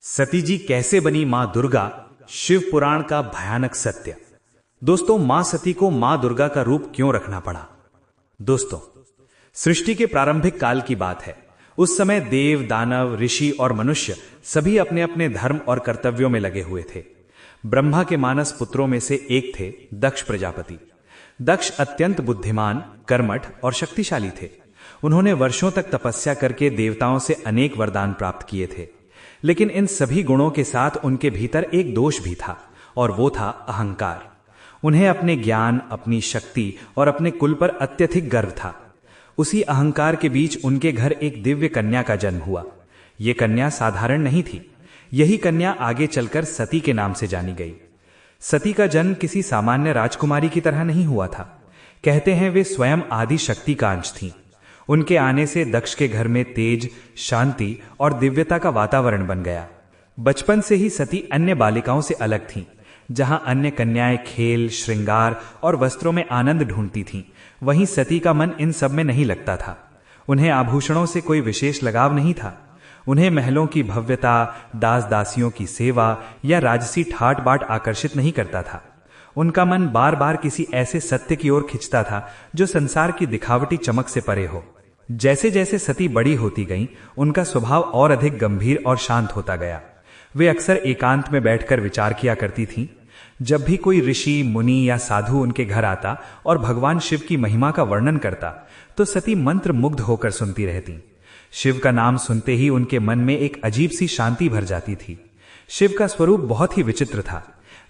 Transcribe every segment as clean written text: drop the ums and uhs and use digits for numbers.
सती जी कैसे बनी मां दुर्गा, शिव पुराण का भयानक सत्य। दोस्तों, मां सती को मां दुर्गा का रूप क्यों रखना पड़ा? दोस्तों, सृष्टि के प्रारंभिक काल की बात है। उस समय देव, दानव, ऋषि और मनुष्य सभी अपने अपने धर्म और कर्तव्यों में लगे हुए थे। ब्रह्मा के मानस पुत्रों में से एक थे दक्ष प्रजापति। दक्ष अत्यंत बुद्धिमान, कर्मठ और शक्तिशाली थे। उन्होंने वर्षों तक तपस्या करके देवताओं से अनेक वरदान प्राप्त किए थे, लेकिन इन सभी गुणों के साथ उनके भीतर एक दोष भी था, और वो था अहंकार। उन्हें अपने ज्ञान, अपनी शक्ति और अपने कुल पर अत्यधिक गर्व था। उसी अहंकार के बीच उनके घर एक दिव्य कन्या का जन्म हुआ। ये कन्या साधारण नहीं थी। यही कन्या आगे चलकर सती के नाम से जानी गई। सती का जन्म किसी सामान्य राजकुमारी की तरह नहीं हुआ था। कहते हैं वे स्वयं आदि शक्ति का अंश थीं। उनके आने से दक्ष के घर में तेज, शांति और दिव्यता का वातावरण बन गया। बचपन से ही सती अन्य बालिकाओं से अलग थीं। जहां अन्य कन्याएं खेल, श्रृंगार और वस्त्रों में आनंद ढूंढती थीं, वहीं सती का मन इन सब में नहीं लगता था। उन्हें आभूषणों से कोई विशेष लगाव नहीं था। उन्हें महलों की भव्यता, दास दासियों की सेवा या राजसी ठाट बाट आकर्षित नहीं करता था। उनका मन बार बार किसी ऐसे सत्य की ओर खिंचता था जो संसार की दिखावटी चमक से परे हो। जैसे जैसे सती बड़ी होती गईं, उनका स्वभाव और अधिक गंभीर और शांत होता गया। वे अक्सर एकांत में बैठकर विचार किया करती थीं। जब भी कोई ऋषि, मुनि या साधु उनके घर आता और भगवान शिव की महिमा का वर्णन करता, तो सती मंत्र मुग्ध होकर सुनती रहती। शिव का नाम सुनते ही उनके मन में एक अजीब सी शांति भर जाती थी। शिव का स्वरूप बहुत ही विचित्र था।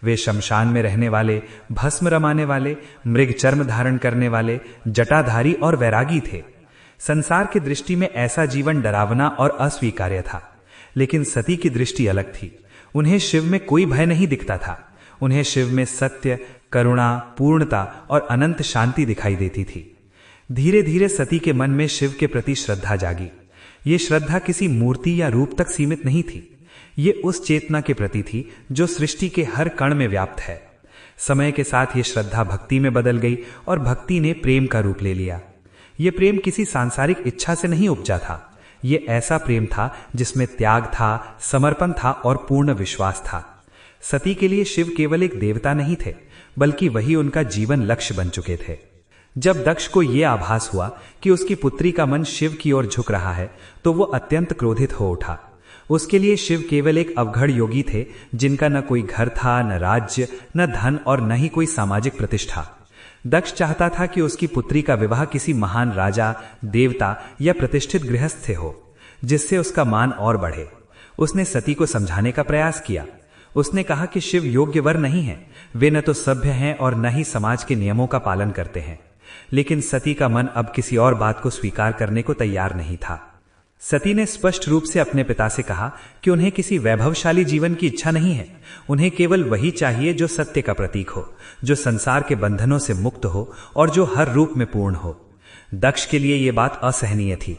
वे शमशान में रहने वाले, भस्म रमाने वाले, मृग चर्म धारण करने वाले, जटाधारी और वैरागी थे। संसार की दृष्टि में ऐसा जीवन डरावना और अस्वीकार्य था, लेकिन सती की दृष्टि अलग थी। उन्हें शिव में कोई भय नहीं दिखता था। उन्हें शिव में सत्य, करुणा, पूर्णता और अनंत शांति दिखाई देती थी। धीरे धीरे सती के मन में शिव के प्रति श्रद्धा जागी। ये श्रद्धा किसी मूर्ति या रूप तक सीमित नहीं थी। ये उस चेतना के प्रति थी जो सृष्टि के हर कण में व्याप्त है। समय के साथ ये श्रद्धा भक्ति में बदल गई और भक्ति ने प्रेम का रूप ले लिया। ये प्रेम किसी सांसारिक इच्छा से नहीं उपजा था। ये ऐसा प्रेम था जिसमें त्याग था, समर्पण था और पूर्ण विश्वास था। सती के लिए शिव केवल एक देवता नहीं थे, बल्कि वही उनका जीवन लक्ष्य बन चुके थे। जब दक्ष को यह आभास हुआ कि उसकी पुत्री का मन शिव की ओर झुक रहा है, तो वो अत्यंत क्रोधित हो उठा। उसके लिए शिव केवल एक अवघड़ योगी थे, जिनका न कोई घर था, न राज्य, न धन और न ही कोई सामाजिक प्रतिष्ठा। दक्ष चाहता था कि उसकी पुत्री का विवाह किसी महान राजा, देवता या प्रतिष्ठित गृहस्थ से हो, जिससे उसका मान और बढ़े। उसने सती को समझाने का प्रयास किया। उसने कहा कि शिव योग्य वर नहीं है। वे न तो सभ्य हैं और न ही समाज के नियमों का पालन करते हैं। लेकिन सती का मन अब किसी और बात को स्वीकार करने को तैयार नहीं था। सती ने स्पष्ट रूप से अपने पिता से कहा कि उन्हें किसी वैभवशाली जीवन की इच्छा नहीं है। उन्हें केवल वही चाहिए जो सत्य का प्रतीक हो, जो संसार के बंधनों से मुक्त हो और जो हर रूप में पूर्ण हो। दक्ष के लिए यह बात असहनीय थी।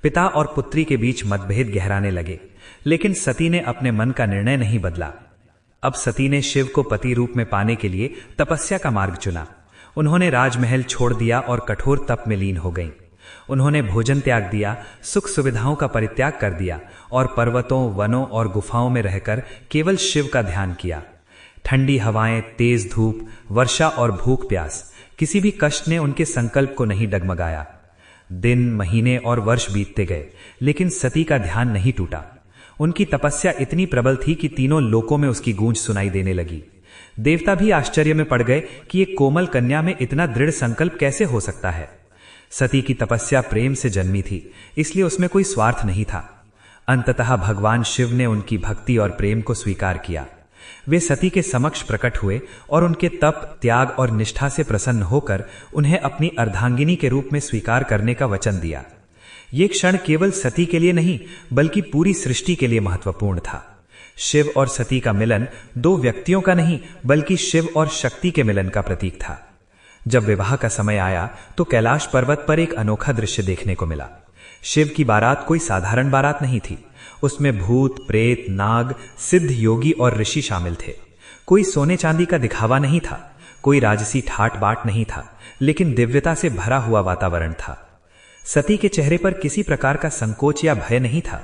पिता और पुत्री के बीच मतभेद गहराने लगे, लेकिन सती ने अपने मन का निर्णय नहीं बदला। अब सती ने शिव को पति रूप में पाने के लिए तपस्या का मार्ग चुना। उन्होंने राजमहल छोड़ दिया और कठोर तप में लीन हो गईं। उन्होंने भोजन त्याग दिया, सुख सुविधाओं का परित्याग कर दिया और पर्वतों, वनों और गुफाओं में रहकर केवल शिव का ध्यान किया। ठंडी हवाएं, तेज धूप, वर्षा और भूख प्यास, किसी भी कष्ट ने उनके संकल्प को नहीं डगमगाया। दिन, महीने और वर्ष बीतते गए, लेकिन सती का ध्यान नहीं टूटा। उनकी तपस्या इतनी प्रबल थी कि तीनों लोकों में उसकी गूंज सुनाई देने लगी। देवता भी आश्चर्य में पड़ गए कि एक कोमल कन्या में इतना दृढ़ संकल्प कैसे हो सकता है। सती की तपस्या प्रेम से जन्मी थी, इसलिए उसमें कोई स्वार्थ नहीं था। अंततः भगवान शिव ने उनकी भक्ति और प्रेम को स्वीकार किया। वे सती के समक्ष प्रकट हुए और उनके तप, त्याग और निष्ठा से प्रसन्न होकर उन्हें अपनी अर्धांगिनी के रूप में स्वीकार करने का वचन दिया। ये क्षण केवल सती के लिए नहीं, बल्कि पूरी सृष्टि के लिए महत्वपूर्ण था। शिव और सती का मिलन दो व्यक्तियों का नहीं, बल्कि शिव और शक्ति के मिलन का प्रतीक था। जब विवाह का समय आया तो कैलाश पर्वत पर एक अनोखा दृश्य देखने को मिला। शिव की बारात कोई साधारण बारात नहीं थी। उसमें भूत, प्रेत, नाग, सिद्ध योगी और ऋषि शामिल थे। कोई सोने चांदी का दिखावा नहीं था, कोई राजसी ठाट बाट नहीं था, लेकिन दिव्यता से भरा हुआ वातावरण था। सती के चेहरे पर किसी प्रकार का संकोच या भय नहीं था।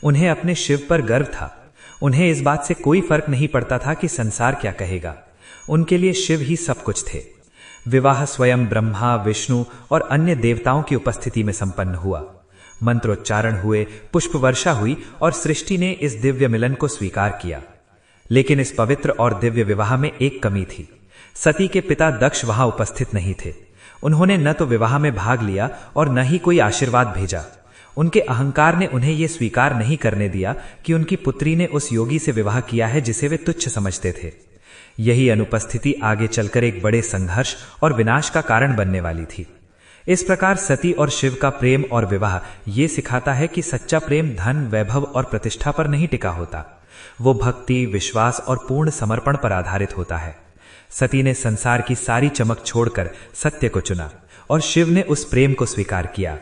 उन्हें अपने शिव पर गर्व था। उन्हें इस बात से कोई फर्क नहीं पड़ता था कि संसार क्या कहेगा। उनके लिए शिव ही सब कुछ थे। विवाह स्वयं ब्रह्मा, विष्णु और अन्य देवताओं की उपस्थिति में संपन्न हुआ। मंत्रोच्चारण हुए, पुष्प वर्षा हुई और सृष्टि ने इस दिव्य मिलन को स्वीकार किया। लेकिन इस पवित्र और दिव्य विवाह में एक कमी थी। सती के पिता दक्ष वहां उपस्थित नहीं थे। उन्होंने न तो विवाह में भाग लिया और न ही कोई आशीर्वाद भेजा। उनके अहंकार ने उन्हें यह स्वीकार नहीं करने दिया कि उनकी पुत्री ने उस योगी से विवाह किया है जिसे वे तुच्छ समझते थे। यही अनुपस्थिति आगे चलकर एक बड़े संघर्ष और विनाश का कारण बनने वाली थी। इस प्रकार सती और शिव का प्रेम और विवाह ये सिखाता है कि सच्चा प्रेम धन, वैभव और प्रतिष्ठा पर नहीं टिका होता। वो भक्ति, विश्वास और पूर्ण समर्पण पर आधारित होता है। सती ने संसार की सारी चमक छोड़कर सत्य को चुना और शिव ने उस प्रेम को स्वीकार किया।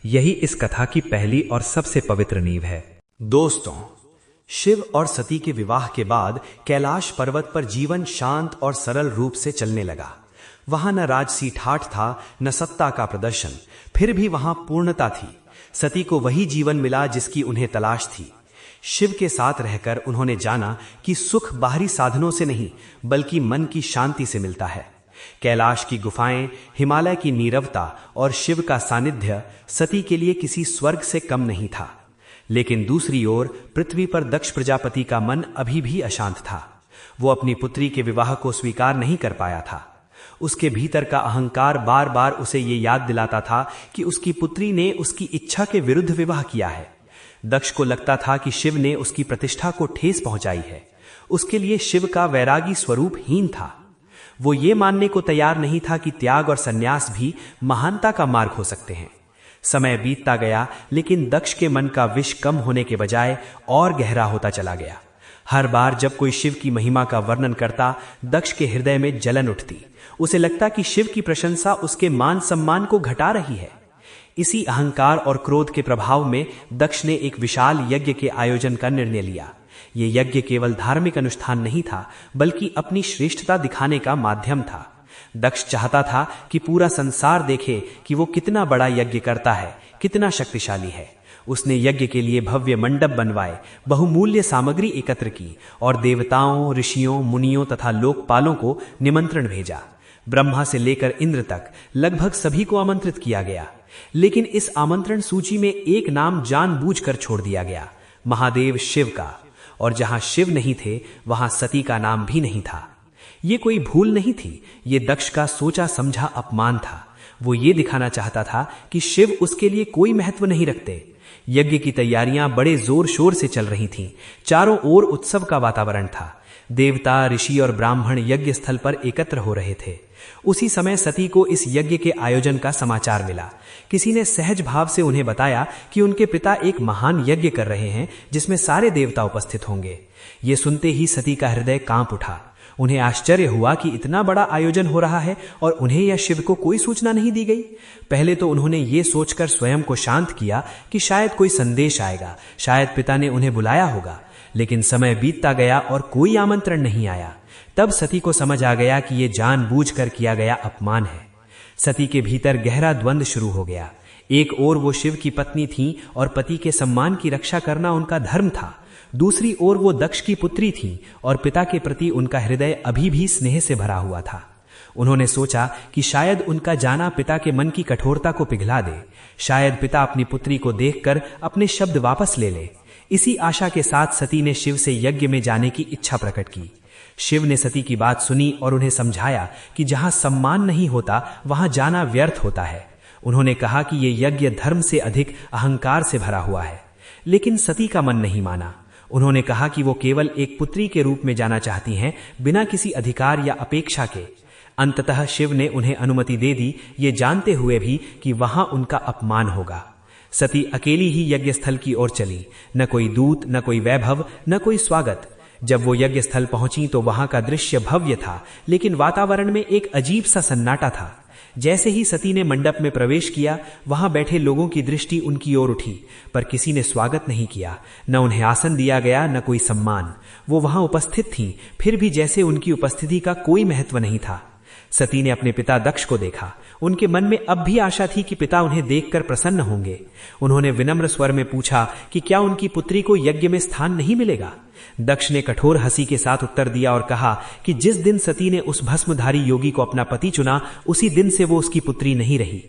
यही इस कथा की पहली और सबसे पवित्र नींव है। दोस्तों, शिव और सती के विवाह के बाद कैलाश पर्वत पर जीवन शांत और सरल रूप से चलने लगा। वहां न राजसी ठाठ था, न सत्ता का प्रदर्शन, फिर भी वहां पूर्णता थी। सती को वही जीवन मिला जिसकी उन्हें तलाश थी। शिव के साथ रहकर उन्होंने जाना कि सुख बाहरी साधनों से नहीं बल्कि मन की शांति से मिलता है। कैलाश की गुफाएं, हिमालय की नीरवता और शिव का सानिध्य सती के लिए किसी स्वर्ग से कम नहीं था। लेकिन दूसरी ओर पृथ्वी पर दक्ष प्रजापति का मन अभी भी अशांत था। वो अपनी पुत्री के विवाह को स्वीकार नहीं कर पाया था। उसके भीतर का अहंकार बार बार उसे ये याद दिलाता था कि उसकी पुत्री ने उसकी इच्छा के विरुद्ध विवाह किया है। दक्ष को लगता था कि शिव ने उसकी प्रतिष्ठा को ठेस पहुंचाई है। उसके लिए शिव का वैरागी स्वरूप हीन था। वो ये मानने को तैयार नहीं था कि त्याग और संन्यास भी महानता का मार्ग हो सकते हैं। समय बीतता गया, लेकिन दक्ष के मन का विष कम होने के बजाय और गहरा होता चला गया। हर बार जब कोई शिव की महिमा का वर्णन करता, दक्ष के हृदय में जलन उठती। उसे लगता कि शिव की प्रशंसा उसके मान सम्मान को घटा रही है। इसी अहंकार और क्रोध के प्रभाव में दक्ष ने एक विशाल यज्ञ के आयोजन का निर्णय लिया। ये यज्ञ केवल धार्मिक अनुष्ठान नहीं था, बल्कि अपनी श्रेष्ठता दिखाने का माध्यम था। दक्ष चाहता था कि पूरा संसार देखे कि वो कितना बड़ा यज्ञ करता है, कितना शक्तिशाली है। उसने यज्ञ के लिए भव्य मंडप बनवाए, बहुमूल्य सामग्री एकत्र की और देवताओं, ऋषियों, मुनियों तथा लोकपालों को निमंत्रण भेजा। ब्रह्मा से लेकर इंद्र तक लगभग सभी को आमंत्रित किया गया। लेकिन इस आमंत्रण सूची में एक नाम जानबूझकर छोड़ दिया गया, महादेव शिव का। और जहां शिव नहीं थे, वहां सती का नाम भी नहीं था। ये कोई भूल नहीं थी, ये दक्ष का सोचा समझा अपमान था। वो ये दिखाना चाहता था कि शिव उसके लिए कोई महत्व नहीं रखते। यज्ञ की तैयारियां बड़े जोर शोर से चल रही थीं। चारों ओर उत्सव का वातावरण था। देवता, ऋषि और ब्राह्मण यज्ञ स्थल पर एकत्र हो रहे थे। उसी समय सती को इस यज्ञ के आयोजन का समाचार मिला। किसी ने सहज भाव से उन्हें बताया कि उनके पिता एक महान यज्ञ कर रहे हैं जिसमें सारे देवता उपस्थित होंगे। ये सुनते ही सती का हृदय कांप उठा। उन्हें आश्चर्य हुआ कि इतना बड़ा आयोजन हो रहा है और उन्हें या शिव को कोई सूचना नहीं दी गई। पहले तो उन्होंने ये सोचकर स्वयं को शांत किया कि शायद कोई संदेश आएगा, शायद पिता ने उन्हें बुलाया होगा। लेकिन समय बीतता गया और कोई आमंत्रण नहीं आया। तब सती को समझ आ गया कि यह जानबूझकर किया गया अपमान है। सती के भीतर गहरा द्वंद्व शुरू हो गया। एक ओर वो शिव की पत्नी थी और पति के सम्मान की रक्षा करना उनका धर्म था। दूसरी ओर वो दक्ष की पुत्री थी और पिता के प्रति उनका हृदय अभी भी स्नेह से भरा हुआ था। उन्होंने सोचा कि शायद उनका जाना पिता के मन की कठोरता को पिघला दे। शायद पिता अपनी पुत्री को देखकर अपने शब्द वापस ले ले। इसी आशा के साथ सती ने शिव से यज्ञ में जाने की इच्छा प्रकट की। शिव ने सती की बात सुनी और उन्हें समझाया कि जहां सम्मान नहीं होता वहां जाना व्यर्थ होता है। उन्होंने कहा कि यह यज्ञ धर्म से अधिक अहंकार से भरा हुआ है। लेकिन सती का मन नहीं माना। उन्होंने कहा कि वो केवल एक पुत्री के रूप में जाना चाहती हैं, बिना किसी अधिकार या अपेक्षा के। अंततः शिव ने उन्हें अनुमति दे दी, ये जानते हुए भी कि वहां उनका अपमान होगा। सती अकेली ही यज्ञ स्थल की ओर चली। न कोई दूत, न कोई वैभव, न कोई स्वागत। जब वो यज्ञ स्थल पहुंची तो वहां का दृश्य भव्य था, लेकिन वातावरण में एक अजीब सा सन्नाटा था। जैसे ही सती ने मंडप में प्रवेश किया, वहां बैठे लोगों की दृष्टि उनकी ओर उठी, पर किसी ने स्वागत नहीं किया। न उन्हें आसन दिया गया, न कोई सम्मान। वो वहां उपस्थित थीं, फिर भी जैसे उनकी उपस्थिति का कोई महत्व नहीं था। सती ने अपने पिता दक्ष को देखा। उनके मन में अब भी आशा थी कि पिता उन्हें देखकर प्रसन्न होंगे। उन्होंने विनम्र स्वर में पूछा कि क्या उनकी पुत्री को यज्ञ में स्थान नहीं मिलेगा। दक्ष ने कठोर हंसी के साथ उत्तर दिया और कहा कि जिस दिन सती ने उस भस्मधारी योगी को अपना पति चुना, उसी दिन से वो उसकी पुत्री नहीं रही।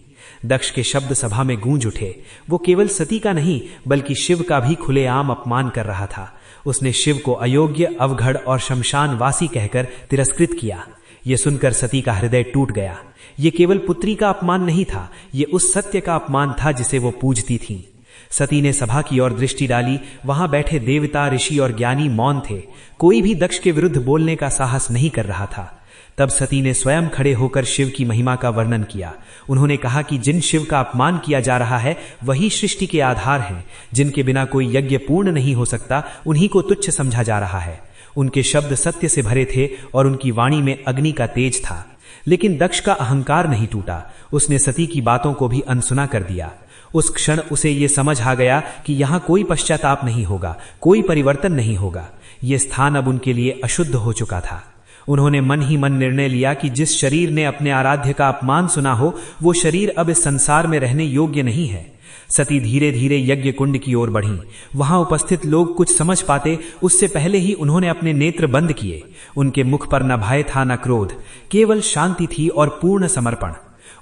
दक्ष के शब्द सभा में गूंज उठे। वो केवल सती का नहीं बल्कि शिव का भी खुलेआम अपमान कर रहा था। उसने शिव को अयोग्य, अवघड़ और शमशानवासी कहकर तिरस्कृत किया। यह सुनकर सती का हृदय टूट गया। ये केवल पुत्री का अपमान नहीं था, ये उस सत्य का अपमान था जिसे वो पूजती थीं। सती ने सभा की ओर दृष्टि डाली। वहां बैठे देवता, ऋषि और ज्ञानी मौन थे। कोई भी दक्ष के विरुद्ध बोलने का साहस नहीं कर रहा था। तब सती ने स्वयं खड़े होकर शिव की महिमा का वर्णन किया। उन्होंने कहा कि जिन शिव का अपमान किया जा रहा है वही सृष्टि के आधार हैं। जिनके बिना कोई यज्ञ पूर्ण नहीं हो सकता, उन्हीं को तुच्छ समझा जा रहा है। उनके शब्द सत्य से भरे थे और उनकी वाणी में अग्नि का तेज था। लेकिन दक्ष का अहंकार नहीं टूटा। उसने सती की बातों को भी अनसुना कर दिया। उस क्षण उसे ये समझ आ गया कि यहां कोई पश्चाताप नहीं होगा, कोई परिवर्तन नहीं होगा। ये स्थान अब उनके लिए अशुद्ध हो चुका था। उन्होंने मन ही मन निर्णय लिया कि जिस शरीर ने अपने आराध्य का अपमान सुना हो, वो शरीर अब इस संसार में रहने योग्य नहीं है। सती धीरे धीरे यज्ञ कुंड की ओर बढ़ी। वहां उपस्थित लोग कुछ समझ पाते उससे पहले ही उन्होंने अपने नेत्र बंद किए। उनके मुख पर न भय था न क्रोध, केवल शांति थी और पूर्ण समर्पण।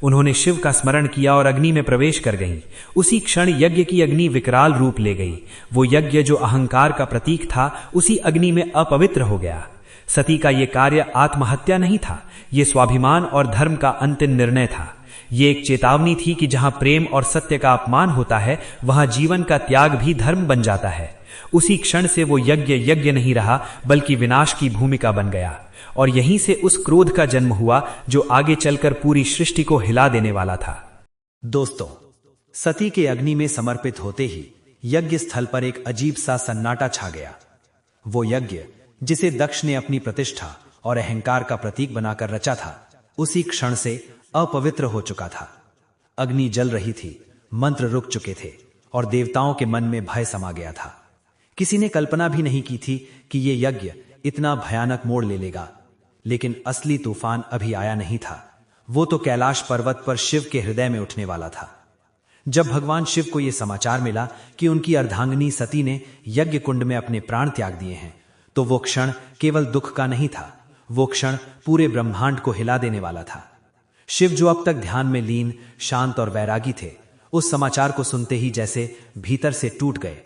उन्होंने शिव का स्मरण किया और अग्नि में प्रवेश कर गईं। उसी क्षण यज्ञ की अग्नि विकराल रूप ले गई। वो यज्ञ जो अहंकार का प्रतीक था, उसी अग्नि में अपवित्र हो गया। सती का ये कार्य आत्महत्या नहीं था, ये स्वाभिमान और धर्म का अंतिम निर्णय था। ये एक चेतावनी थी कि जहां प्रेम और सत्य का अपमान होता है, वहां जीवन का त्याग भी धर्म बन जाता है। उसी क्षण से वो यज्ञ नहीं रहा बल्कि विनाश की भूमिका बन गया। और यहीं से उस क्रोध का जन्म हुआ जो आगे चलकर पूरी सृष्टि को हिला देने वाला था। दोस्तों, सती के अग्नि में समर्पित होते ही यज्ञ स्थल पर एक अजीब सा सन्नाटा छा गया। वो यज्ञ जिसे दक्ष ने अपनी प्रतिष्ठा और अहंकार का प्रतीक बनाकर रचा था, उसी क्षण से अपवित्र हो चुका था। अग्नि जल रही थी, मंत्र रुक चुके थे और देवताओं के मन में भय समा गया था। किसी ने कल्पना भी नहीं की थी कि यह यज्ञ इतना भयानक मोड़ ले लेगा। लेकिन असली तूफान अभी आया नहीं था। वो तो कैलाश पर्वत पर शिव के हृदय में उठने वाला था। जब भगवान शिव को यह समाचार मिला कि उनकी अर्धांगिनी सती ने यज्ञ कुंड में अपने प्राण त्याग दिए हैं, तो वो क्षण केवल दुख का नहीं था, वो क्षण पूरे ब्रह्मांड को हिला देने वाला था। शिव, जो अब तक ध्यान में लीन, शांत और वैरागी थे, उस समाचार को सुनते ही जैसे भीतर से टूट गए।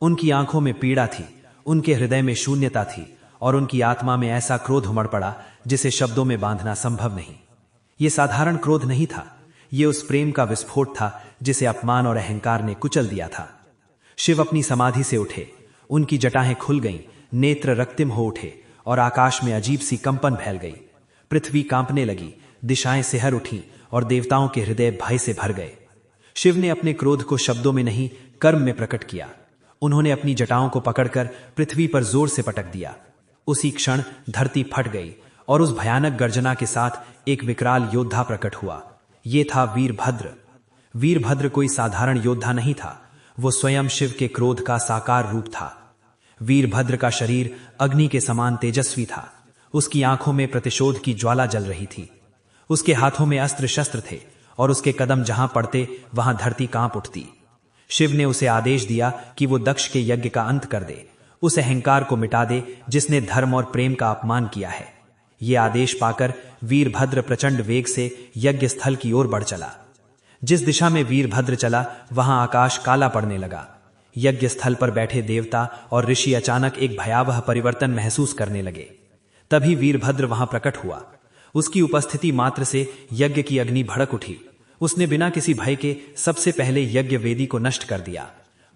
उनकी आंखों में पीड़ा थी, उनके हृदय में शून्यता थी और उनकी आत्मा में ऐसा क्रोध उमड़ पड़ा जिसे शब्दों में बांधना संभव नहीं। यह साधारण क्रोध नहीं था, यह उस प्रेम का विस्फोट था जिसे अपमान और अहंकार ने कुचल दिया था। शिव अपनी समाधि से उठे, उनकी जटाएं खुल गईं, नेत्र रक्तिम हो उठे और आकाश में अजीब सी कंपन फैल गई। पृथ्वी कांपने लगी, दिशाएं सिहर उठीं और देवताओं के हृदय भय से भर गए। शिव ने अपने क्रोध को शब्दों में नहीं, कर्म में प्रकट किया। उन्होंने अपनी जटाओं को पकड़कर पृथ्वी पर जोर से पटक दिया। उसी क्षण धरती फट गई और उस भयानक गर्जना के साथ एक विकराल योद्धा प्रकट हुआ। ये था वीरभद्र। वीरभद्र कोई साधारण योद्धा नहीं था, वो स्वयं शिव के क्रोध का साकार रूप था। वीरभद्र का शरीर अग्नि के समान तेजस्वी था। उसकी आंखों में प्रतिशोध की ज्वाला जल रही थी। उसके हाथों में अस्त्र शस्त्र थे और उसके कदम जहां पड़ते वहां धरती कांप उठती। शिव ने उसे आदेश दिया कि वो दक्ष के यज्ञ का अंत कर दे, उस अहंकार को मिटा दे जिसने धर्म और प्रेम का अपमान किया है। ये आदेश पाकर वीरभद्र प्रचंड वेग से यज्ञ स्थल की ओर बढ़ चला। जिस दिशा में वीरभद्र चला वहां आकाश काला पड़ने लगा। यज्ञ स्थल पर बैठे देवता और ऋषि अचानक एक भयावह परिवर्तन महसूस करने लगे। तभी वीरभद्र वहां प्रकट हुआ। उसकी उपस्थिति मात्र से यज्ञ की अग्नि भड़क उठी। उसने बिना किसी भय के सबसे पहले यज्ञ वेदी को नष्ट कर दिया।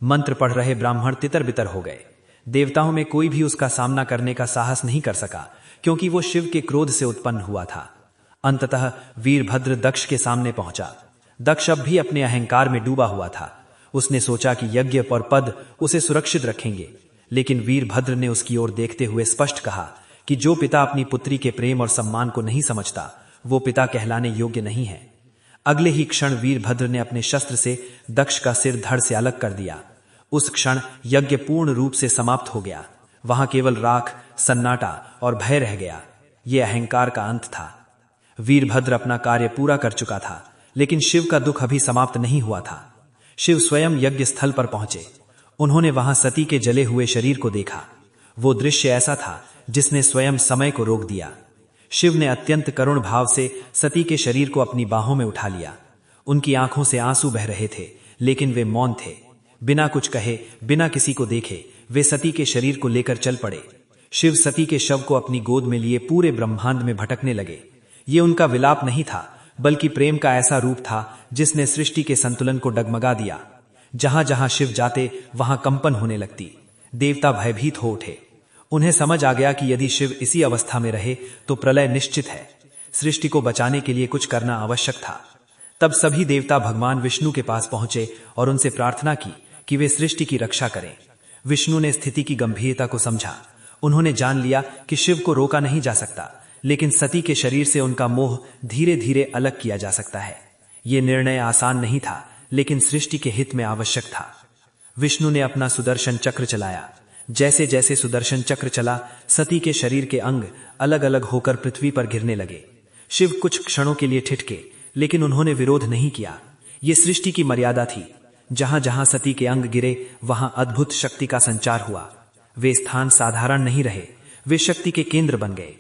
मंत्र पढ़ रहे ब्राह्मण तितर बितर हो गए। देवताओं में कोई भी उसका सामना करने का साहस नहीं कर सका, क्योंकि वो शिव के क्रोध से उत्पन्न हुआ था। अंततः वीरभद्र दक्ष के सामने पहुंचा। दक्ष अब भी अपने अहंकार में डूबा हुआ था। उसने सोचा कि यज्ञ और पद उसे सुरक्षित रखेंगे, लेकिन वीरभद्र ने उसकी ओर देखते हुए स्पष्ट कहा कि जो पिता अपनी पुत्री के प्रेम और सम्मान को नहीं समझता, वो पिता कहलाने योग्य नहीं है। अगले ही क्षण वीरभद्र ने अपने शस्त्र से दक्ष का सिर धड़ से अलग कर दिया। उस क्षण यज्ञ पूर्ण रूप से समाप्त हो गया। वहां केवल राख, सन्नाटा और भय रह गया। यह अहंकार का अंत था। वीरभद्र अपना कार्य पूरा कर चुका था, लेकिन शिव का दुख अभी समाप्त नहीं हुआ था। शिव स्वयं यज्ञ स्थल पर पहुंचे। उन्होंने वहां सती के जले हुए शरीर को देखा। वो दृश्य ऐसा था जिसने स्वयं समय को रोक दिया। शिव ने अत्यंत करुण भाव से सती के शरीर को अपनी बाहों में उठा लिया। उनकी आंखों से आंसू बह रहे थे, लेकिन वे मौन थे। बिना कुछ कहे, बिना किसी को देखे, वे सती के शरीर को लेकर चल पड़े। शिव सती के शव को अपनी गोद में लिए पूरे ब्रह्मांड में भटकने लगे। ये उनका विलाप नहीं था, बल्कि प्रेम का ऐसा रूप था जिसने सृष्टि के संतुलन को डगमगा दिया। जहां जहां शिव जाते वहां कंपन होने लगती। देवता भयभीत हो उठे। उन्हें समझ आ गया कि यदि शिव इसी अवस्था में रहे तो प्रलय निश्चित है। सृष्टि को बचाने के लिए कुछ करना आवश्यक था। तब सभी देवता भगवान विष्णु के पास पहुंचे और उनसे प्रार्थना की कि वे सृष्टि की रक्षा करें। विष्णु ने स्थिति की गंभीरता को समझा। उन्होंने जान लिया कि शिव को रोका नहीं जा सकता, लेकिन सती के शरीर से उनका मोह धीरे धीरे अलग किया जा सकता है। यह निर्णय आसान नहीं था, लेकिन सृष्टि के हित में आवश्यक था। विष्णु ने अपना सुदर्शन चक्र चलाया। जैसे जैसे सुदर्शन चक्र चला, सती के शरीर के अंग अलग अलग होकर पृथ्वी पर गिरने लगे। शिव कुछ क्षणों के लिए ठिठके, लेकिन उन्होंने विरोध नहीं किया। यह सृष्टि की मर्यादा थी। जहां जहां सती के अंग गिरे वहां अद्भुत शक्ति का संचार हुआ। वे स्थान साधारण नहीं रहे, वे शक्ति के केंद्र बन गए।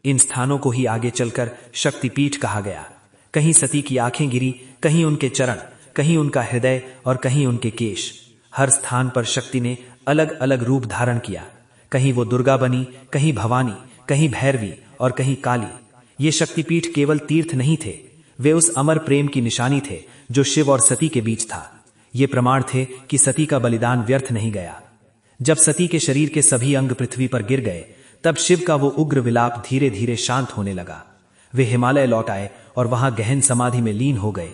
इन स्थानों को ही आगे चलकर शक्तिपीठ कहा गया। कहीं सती की आंखें गिरी, कहीं उनके चरण, कहीं उनका हृदय और कहीं उनके केश। हर स्थान पर शक्ति ने अलग अलग रूप धारण किया। कहीं वो दुर्गा बनी, कहीं भवानी, कहीं भैरवी और कहीं काली। ये शक्तिपीठ केवल तीर्थ नहीं थे, वे उस अमर प्रेम की निशानी थे जो शिव और सती के बीच था। ये प्रमाण थे कि सती का बलिदान व्यर्थ नहीं गया। जब सती के शरीर के सभी अंग पृथ्वी पर गिर गए, तब शिव का वो उग्र विलाप धीरे धीरे शांत होने लगा। वे हिमालय लौट आए और वहां गहन समाधि में लीन हो गए।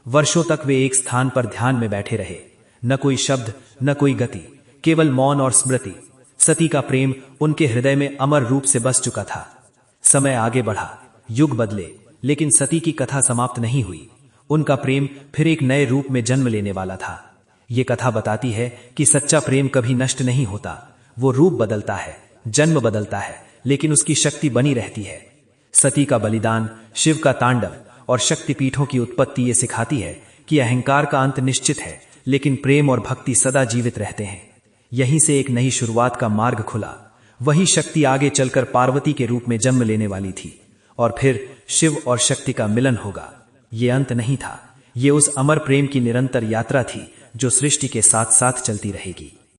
वर्षों तक वे एक स्थान पर ध्यान में बैठे रहे। न कोई शब्द, न कोई गति, केवल मौन और स्मृति। सती का प्रेम उनके हृदय में अमर रूप से बस चुका था। समय आगे बढ़ा, युग बदले, लेकिन सती की कथा समाप्त नहीं हुई। उनका प्रेम फिर एक नए रूप में जन्म लेने वाला था। ये कथा बताती है कि सच्चा प्रेम कभी नष्ट नहीं होता। वो रूप बदलता है, जन्म बदलता है, लेकिन उसकी शक्ति बनी रहती है। सती का बलिदान, शिव का तांडव और शक्तिपीठों की उत्पत्ति ये सिखाती है कि अहंकार का अंत निश्चित है, लेकिन प्रेम और भक्ति सदा जीवित रहते हैं। यहीं से एक नई शुरुआत का मार्ग खुला। वही शक्ति आगे चलकर पार्वती के रूप में जन्म लेने वाली थी और फिर शिव और शक्ति का मिलन होगा। ये अंत नहीं था, ये उस अमर प्रेम की निरंतर यात्रा थी जो सृष्टि के साथ साथ चलती रहेगी।